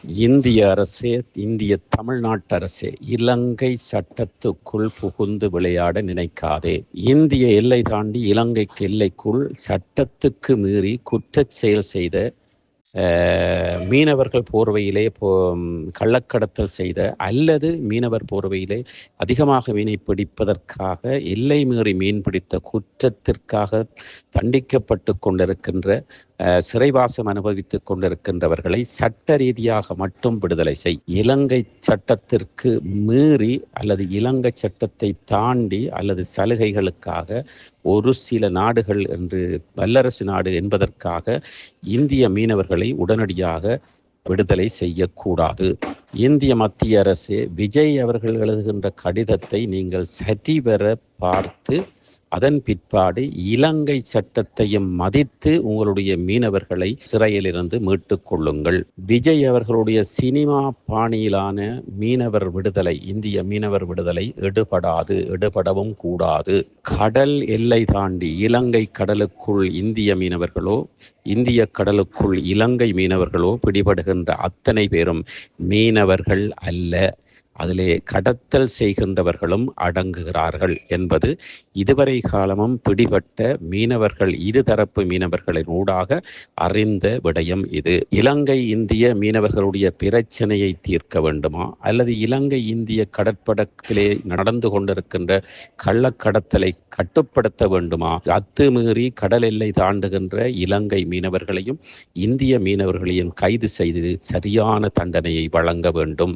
இந்திய அரசே, இந்திய தமிழ்நாட்டு அரசே, இலங்கை சட்டத்துக்குள் புகுந்து விளையாட நினைக்காதே. இந்திய எல்லை தாண்டி இலங்கைக்கு எல்லைக்குள் சட்டத்துக்கு மீறி குற்றச் செயல் செய்த மீனவர்கள் போர்வையிலே கள்ளக்கடத்தல் செய்த அல்லது மீனவர் போர்வையிலே அதிகமாக மீனை பிடிப்பதற்காக எல்லை மீறி மீன் பிடித்த குற்றத்திற்காக தண்டிக்கப்பட்டு கொண்டிருக்கின்ற சிறைவாசம் அனுபவித்துக் கொண்டிருக்கின்றவர்களை சட்ட ரீதியாக மட்டும் விடுதலை செய். இலங்கை சட்டத்திற்கு மீறி அல்லது இலங்கை சட்டத்தை தாண்டி அல்லது சலுகைகளுக்காக ஒரு சில நாடுகள் என்று வல்லரசு நாடு என்பதற்காக இந்திய மீனவர்களை உடனடியாக விடுதலை செய்யக்கூடாது. இந்திய மத்திய அரசு விஜய் அவர்கள் எழுதுகின்ற கடிதத்தை நீங்கள் சரிவர பார்த்து அதன் பிற்பாடு இலங்கை சட்டத்தையும் மதித்து உங்களுடைய மீனவர்களை சிறையிலிருந்து மீட்டுக் கொள்ளுங்கள். விஜய் அவர்களுடைய சினிமா பாணியிலான மீனவர் விடுதலை, இந்திய மீனவர் விடுதலை எடுபடவும் கூடாது. கடல் எல்லை தாண்டி இலங்கை கடலுக்குள் இந்திய மீனவர்களோ இந்திய கடலுக்குள் இலங்கை மீனவர்களோ பிடிபடுகின்ற அத்தனை பேரும் மீனவர்கள் அல்ல. அதிலே கடத்தல் செய்கின்றவர்களும் அடங்குகிறார்கள் என்பது இதுவரை காலமும் பிடிபட்ட மீனவர்கள், இருதரப்பு மீனவர்களின் ஊடாக அறிந்த விடயம் இது. இலங்கை இந்திய மீனவர்களுடைய பிரச்சனையை தீர்க்க வேண்டுமா அல்லது இலங்கை இந்திய கடற்படத்திலே நடந்து கொண்டிருக்கின்ற கள்ளக்கடத்தலை கட்டுப்படுத்த வேண்டுமா? அத்துமீறி கடல் எல்லை தாண்டுகின்ற இலங்கை மீனவர்களையும் இந்திய மீனவர்களையும் கைது செய்து சரியான தண்டனையை வழங்க வேண்டும்.